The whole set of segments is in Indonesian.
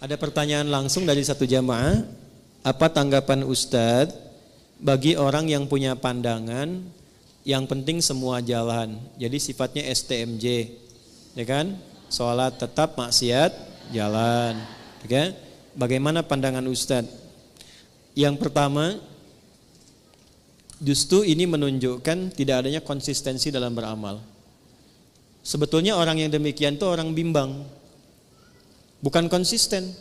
Ada pertanyaan langsung dari satu jamaah. Apa tanggapan Ustadz bagi orang yang punya pandangan yang penting semua jalan, jadi sifatnya STMJ, ya kan? Sholat tetap, maksiat jalan, ya kan? Bagaimana pandangan Ustadz? Yang pertama, justru ini menunjukkan tidak adanya konsistensi dalam beramal. Sebetulnya orang yang demikian itu orang bimbang, bukan konsisten.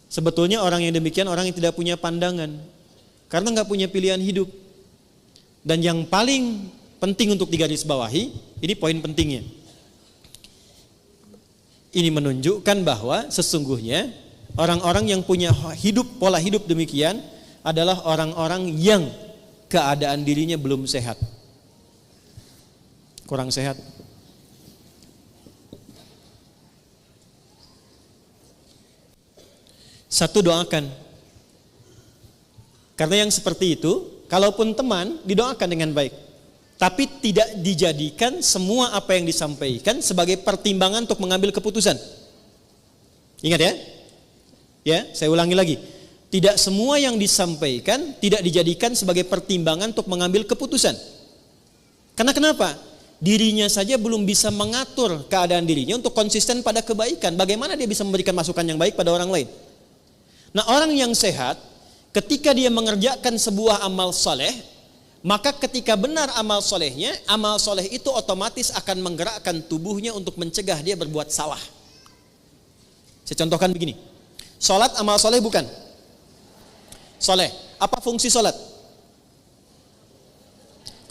Sebetulnya orang yang demikian orang yang tidak punya pandangan, karena nggak punya pilihan hidup. Dan yang paling penting untuk digarisbawahi, ini poin pentingnya. Ini menunjukkan bahwa sesungguhnya orang-orang yang punya pola hidup demikian adalah orang-orang yang keadaan dirinya belum sehat, kurang sehat. Satu, doakan. Karena yang seperti itu, kalaupun teman, didoakan dengan baik. Tapi tidak dijadikan semua apa yang disampaikan sebagai pertimbangan untuk mengambil keputusan. Ingat ya? Ya, saya ulangi lagi. Tidak semua yang disampaikan tidak dijadikan sebagai pertimbangan untuk mengambil keputusan. Karena kenapa? Dirinya saja belum bisa mengatur keadaan dirinya untuk konsisten pada kebaikan. Bagaimana dia bisa memberikan masukan yang baik pada orang lain? Nah, orang yang sehat, ketika dia mengerjakan sebuah amal soleh, maka ketika benar amal solehnya, amal soleh itu otomatis akan menggerakkan tubuhnya untuk mencegah dia berbuat salah. Saya contohkan begini. Sholat amal soleh bukan? Soleh. Apa fungsi sholat?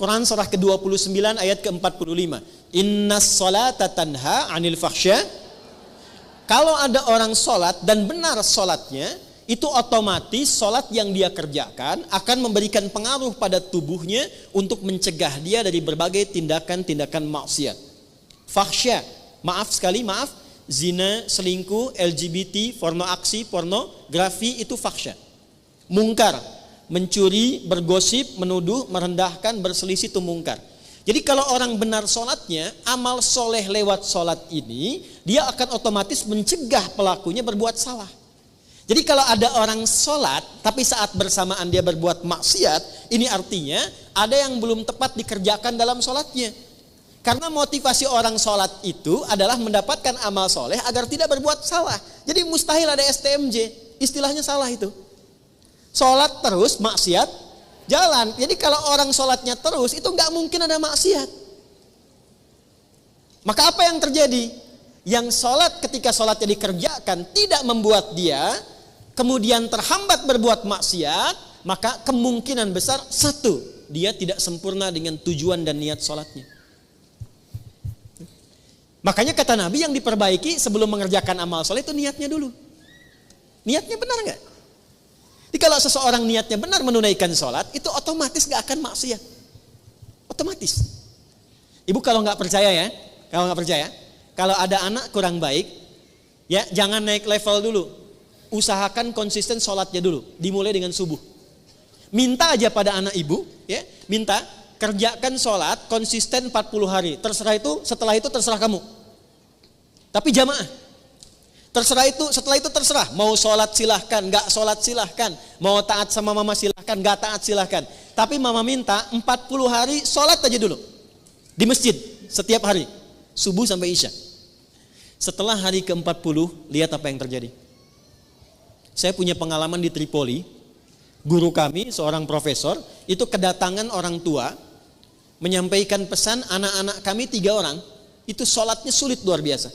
Quran surah ke-29 ayat ke-45. Innas sholata tanha anil fahsya. Kalau ada orang sholat dan benar sholatnya, itu otomatis sholat yang dia kerjakan akan memberikan pengaruh pada tubuhnya untuk mencegah dia dari berbagai tindakan-tindakan maksiat. Fahsya, maaf, zina, selingkuh, LGBT, pornoaksi, pornografi, itu fahsya. Mungkar, mencuri, bergosip, menuduh, merendahkan, berselisih, itu mungkar. Jadi kalau orang benar sholatnya, amal soleh lewat sholat ini, dia akan otomatis mencegah pelakunya berbuat salah. Jadi kalau ada orang sholat, tapi saat bersamaan dia berbuat maksiat, ini artinya ada yang belum tepat dikerjakan dalam sholatnya. Karena motivasi orang sholat itu adalah mendapatkan amal soleh agar tidak berbuat salah. Jadi mustahil ada STMJ, istilahnya salah itu. Sholat terus, maksiat jalan. Jadi kalau orang sholatnya terus, itu nggak mungkin ada maksiat. Maka apa yang terjadi? Yang sholat ketika sholatnya dikerjakan tidak membuat dia kemudian terhambat berbuat maksiat, maka kemungkinan besar, satu, dia tidak sempurna dengan tujuan dan niat sholatnya. Makanya kata Nabi, yang diperbaiki sebelum mengerjakan amal soleh itu niatnya dulu. Niatnya benar gak? Jadi kalau seseorang niatnya benar menunaikan sholat, itu otomatis gak akan maksiat. Otomatis. Ibu kalau gak percaya ya, kalau ada anak kurang baik, ya jangan naik level dulu. Usahakan konsisten sholatnya dulu, dimulai dengan subuh. Minta aja pada anak ibu, ya, minta kerjakan sholat konsisten 40 hari. Setelah itu terserah kamu. Tapi jamaah. Setelah itu terserah. Mau sholat silahkan, gak sholat silahkan. Mau taat sama mama silahkan, gak taat silahkan. Tapi mama minta 40 hari sholat aja dulu. Di masjid, setiap hari. Subuh sampai isya. Setelah hari ke-40, lihat apa yang terjadi. Saya punya pengalaman di Tripoli. Guru kami, seorang profesor, itu kedatangan orang tua, menyampaikan pesan anak-anak kami 3 orang, itu sholatnya sulit luar biasa.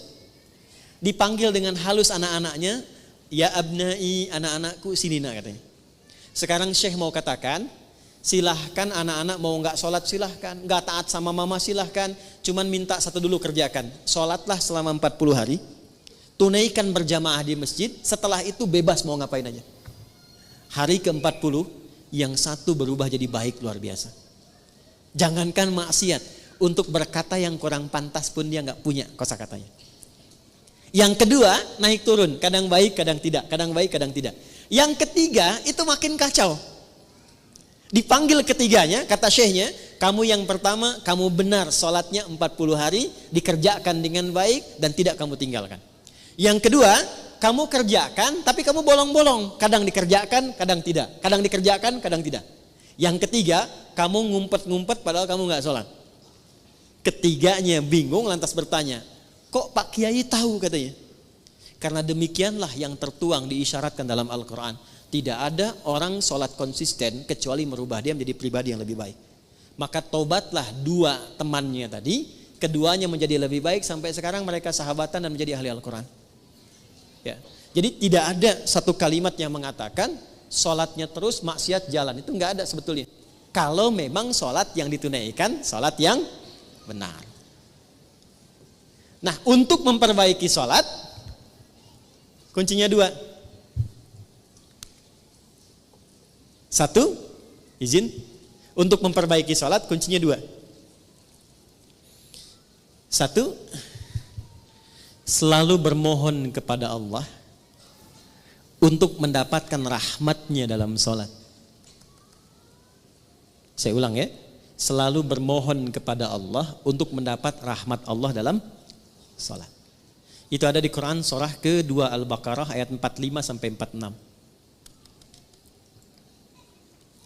Dipanggil dengan halus anak-anaknya, ya abnai, anak-anakku sini nak, katanya. Sekarang Syekh mau katakan, silahkan anak-anak mau gak sholat silahkan, gak taat sama mama silahkan, cuman minta satu dulu kerjakan, sholatlah selama 40 hari, tunaikan berjamaah di masjid, setelah itu bebas mau ngapain aja. Hari ke-40, yang satu berubah jadi baik luar biasa. Jangankan maksiat, untuk berkata yang kurang pantas pun dia gak punya kosakatanya. Yang kedua, naik turun, kadang baik, kadang tidak, kadang baik, kadang tidak. Yang ketiga, itu makin kacau. Dipanggil ketiganya, kata syekhnya, kamu yang pertama, kamu benar sholatnya 40 hari, dikerjakan dengan baik dan tidak kamu tinggalkan. Yang kedua, kamu kerjakan tapi kamu bolong-bolong. Kadang dikerjakan, kadang tidak. Kadang dikerjakan, kadang tidak. Yang ketiga, kamu ngumpet-ngumpet padahal kamu gak sholat. Ketiganya bingung lantas bertanya, kok Pak Kiai tahu katanya? Karena demikianlah yang tertuang diisyaratkan dalam Al-Quran. Tidak ada orang sholat konsisten kecuali merubah dia menjadi pribadi yang lebih baik. Maka tobatlah dua temannya tadi, keduanya menjadi lebih baik sampai sekarang mereka sahabatan dan menjadi ahli Al-Quran. Ya. Jadi tidak ada satu kalimat yang mengatakan sholatnya terus maksiat jalan. Itu nggak ada sebetulnya. Kalau memang sholat yang ditunaikan, sholat yang benar. Nah, untuk memperbaiki sholat, kuncinya dua. Satu, izin. Untuk memperbaiki sholat, kuncinya dua. Satu, selalu bermohon kepada Allah untuk mendapatkan rahmatnya dalam sholat. Saya ulang ya. Selalu bermohon kepada Allah untuk mendapat rahmat Allah dalam sholat. Itu ada di Quran surah ke-2 Al-Baqarah ayat 45 sampai 46.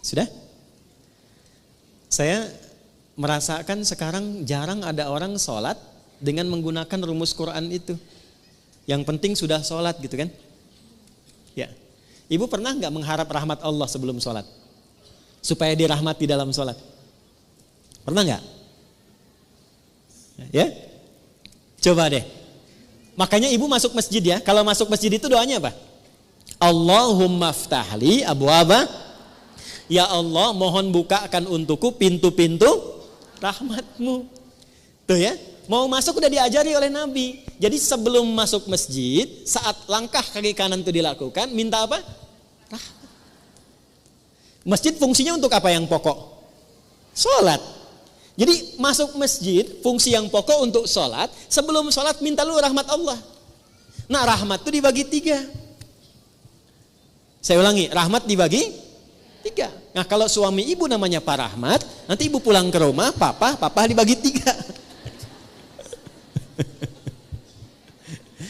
Sudah? Saya merasakan sekarang jarang ada orang sholat dengan menggunakan rumus Quran itu. Yang penting sudah sholat gitu kan? Ya. Ibu pernah nggak mengharap rahmat Allah sebelum sholat? Supaya dirahmati dalam sholat? Pernah nggak? Ya? Coba deh. Makanya ibu masuk masjid ya. Kalau masuk masjid itu doanya apa? Allahumma ftahli abwaba. Ya Allah, mohon bukakan untukku pintu-pintu rahmatmu. Tuh ya. Mau masuk udah diajari oleh Nabi. Jadi sebelum masuk masjid, saat langkah kaki kanan itu dilakukan, minta apa? Rahmat. Masjid fungsinya untuk apa yang pokok? Sholat. Jadi masuk masjid, fungsi yang pokok untuk sholat. Sebelum sholat minta lu rahmat Allah. Nah rahmat itu dibagi 3. Saya ulangi, rahmat dibagi 3. Nah kalau suami ibu namanya Pak Rahmat, nanti ibu pulang ke rumah, papa dibagi 3.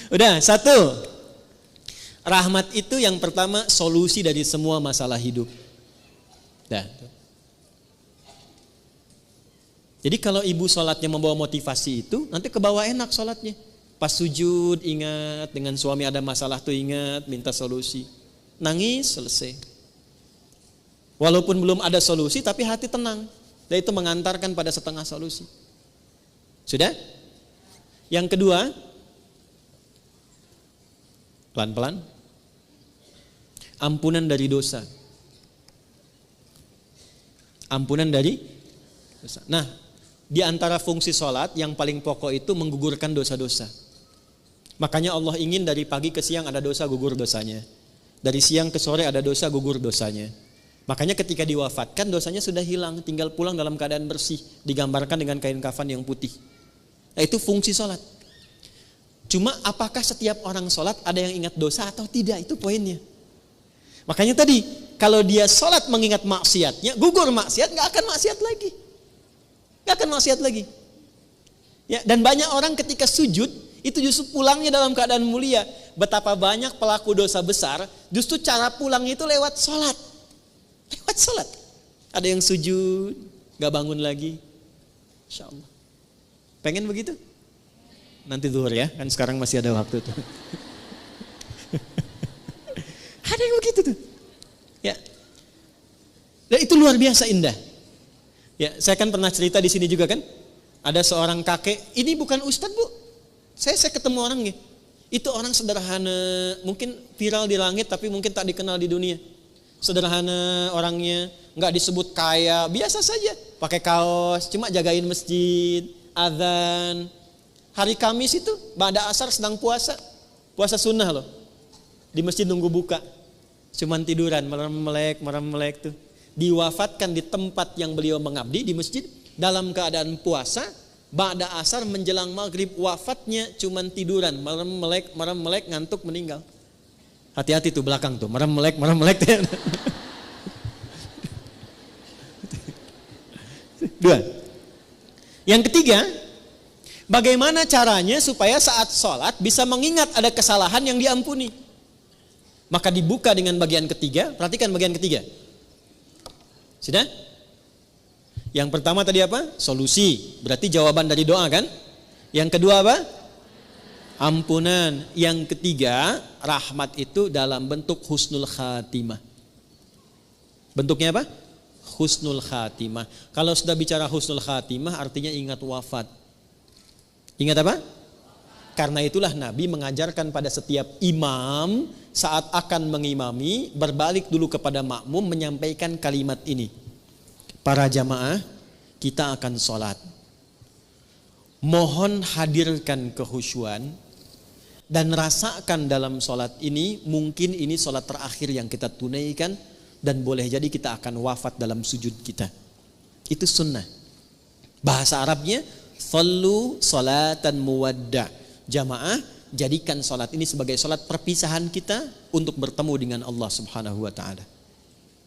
Udah, 1. Rahmat itu yang pertama solusi dari semua masalah hidup. Dah. Jadi kalau ibu sholatnya membawa motivasi itu, nanti ke bawah enak sholatnya. Pas sujud ingat, dengan suami ada masalah tuh ingat, minta solusi. Nangis, selesai. Walaupun belum ada solusi tapi hati tenang. Dan itu mengantarkan pada setengah solusi. Sudah? Yang kedua, pelan-pelan, ampunan dari dosa. Ampunan dari dosa. Nah, di antara fungsi sholat yang paling pokok itu menggugurkan dosa-dosa. Makanya Allah ingin dari pagi ke siang ada dosa, gugur dosanya. Dari siang ke sore ada dosa, gugur dosanya. Makanya ketika diwafatkan dosanya sudah hilang, tinggal pulang dalam keadaan bersih, digambarkan dengan kain kafan yang putih. Nah, itu fungsi sholat. Cuma apakah setiap orang sholat ada yang ingat dosa atau tidak, itu poinnya. Makanya tadi kalau dia sholat mengingat maksiatnya, gugur maksiat, gak akan maksiat lagi. Gak akan maksiat lagi. Ya, dan banyak orang ketika sujud itu justru pulangnya dalam keadaan mulia. Betapa banyak pelaku dosa besar justru cara pulangnya itu lewat sholat. Lewat sholat. Ada yang sujud gak bangun lagi. Insya Allah. Pengen begitu? Nanti zuhur ya, kan sekarang masih ada waktu tuh. Ada yang begitu tuh. Ya. Dan itu luar biasa indah. Ya, saya kan pernah cerita di sini juga kan. Ada seorang kakek, ini bukan ustadz bu. Saya ketemu orangnya. Itu orang sederhana, mungkin viral di langit tapi mungkin tak dikenal di dunia. Sederhana orangnya, nggak disebut kaya, biasa saja. Pakai kaos, cuma jagain masjid, azan. Hari Kamis itu, ba'da asar sedang puasa. Puasa sunnah loh. Di masjid nunggu buka. Cuman tiduran, merem-melek tuh. Diwafatkan di tempat yang beliau mengabdi di masjid. Dalam keadaan puasa. Ba'da asar menjelang maghrib, wafatnya cuman tiduran. Merem-melek, ngantuk, meninggal. Hati-hati tuh belakang tuh, merem-melek. Dua. Yang ketiga, Bagaimana caranya supaya saat sholat bisa mengingat ada kesalahan yang diampuni? Maka dibuka dengan bagian ketiga. Perhatikan bagian ketiga. Sudah? Yang pertama tadi apa? Solusi. Berarti jawaban dari doa kan? Yang kedua apa? Ampunan. Yang ketiga, rahmat itu dalam bentuk husnul khatimah. Bentuknya apa? Husnul khatimah. Kalau sudah bicara husnul khatimah artinya ingat wafat. Ingat apa? Karena itulah Nabi mengajarkan pada setiap imam saat akan mengimami berbalik dulu kepada makmum menyampaikan kalimat ini. Para jamaah, kita akan sholat. Mohon hadirkan kehusyuan dan rasakan dalam sholat ini, mungkin ini sholat terakhir yang kita tunaikan dan boleh jadi kita akan wafat dalam sujud kita. Itu sunnah. Bahasa Arabnya sallu salatan muwadda. Jamaah, jadikan salat ini sebagai salat perpisahan kita untuk bertemu dengan Allah Subhanahu wa taala.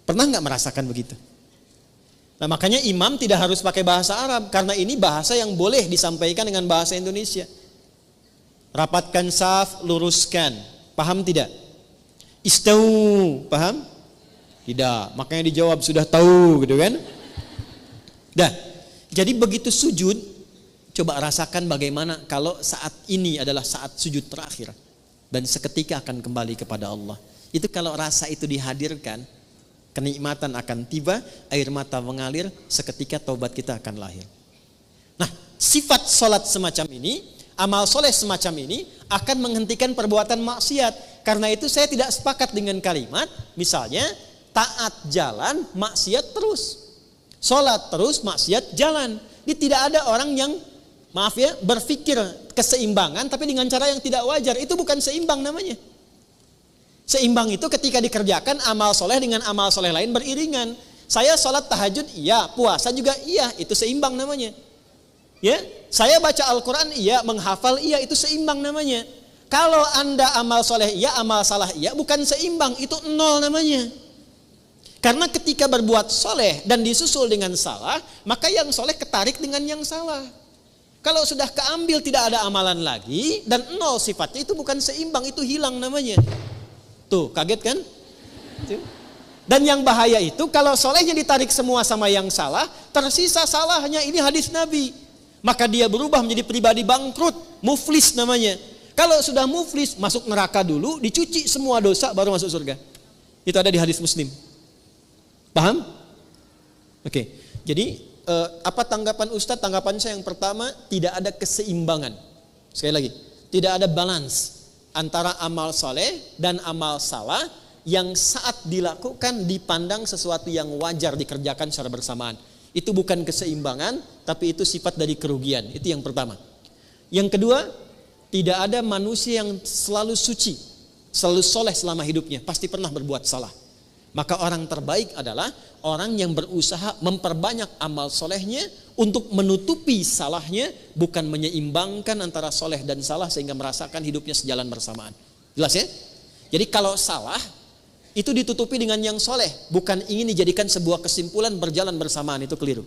Pernah enggak merasakan begitu? Nah, makanya imam tidak harus pakai bahasa Arab karena ini bahasa yang boleh disampaikan dengan bahasa Indonesia. Rapatkan saf, luruskan. Paham tidak? Istau, paham? Tidak. Makanya dijawab sudah tahu gitu kan? Dah. Jadi begitu sujud, coba rasakan bagaimana kalau saat ini adalah saat sujud terakhir dan seketika akan kembali kepada Allah. Itu kalau rasa itu dihadirkan, kenikmatan akan tiba, air mata mengalir, seketika taubat kita akan lahir. Nah, sifat sholat semacam ini, amal soleh semacam ini akan menghentikan perbuatan maksiat. Karena itu saya tidak sepakat dengan kalimat, misalnya taat jalan, maksiat terus. Sholat terus, maksiat jalan. Ini tidak ada orang yang, maaf ya, berpikir keseimbangan tapi dengan cara yang tidak wajar. Itu bukan seimbang namanya. Seimbang itu ketika dikerjakan amal soleh dengan amal soleh lain beriringan. Saya sholat tahajud iya, puasa juga iya, itu seimbang namanya. Ya, saya baca Al-Quran iya, menghafal iya, itu seimbang namanya. Kalau Anda amal soleh iya, amal salah iya, bukan seimbang, itu nol namanya. Karena ketika berbuat soleh dan disusul dengan salah, maka yang soleh ketarik dengan yang salah. Kalau sudah keambil tidak ada amalan lagi dan nol sifatnya, itu bukan seimbang, itu hilang namanya. Tuh, kaget kan? Dan yang bahaya itu kalau solehnya ditarik semua sama yang salah, tersisa salahnya, ini hadis Nabi. Maka dia berubah menjadi pribadi bangkrut, muflis namanya. Kalau sudah muflis, masuk neraka dulu, dicuci semua dosa baru masuk surga. Itu ada di hadis Muslim. Paham? Oke. Jadi apa tanggapan Ustadz? Tanggapan saya yang pertama, tidak ada keseimbangan. Sekali lagi, tidak ada balance antara amal soleh dan amal salah yang saat dilakukan dipandang sesuatu yang wajar dikerjakan secara bersamaan. Itu bukan keseimbangan, tapi itu sifat dari kerugian. Itu yang pertama. Yang kedua, tidak ada manusia yang selalu suci, selalu soleh selama hidupnya. Pasti pernah berbuat salah. Maka orang terbaik adalah orang yang berusaha memperbanyak amal solehnya untuk menutupi salahnya, bukan menyeimbangkan antara soleh dan salah sehingga merasakan hidupnya sejalan bersamaan. Jelas ya? Jadi kalau salah itu ditutupi dengan yang soleh, bukan ingin dijadikan sebuah kesimpulan berjalan bersamaan, itu keliru.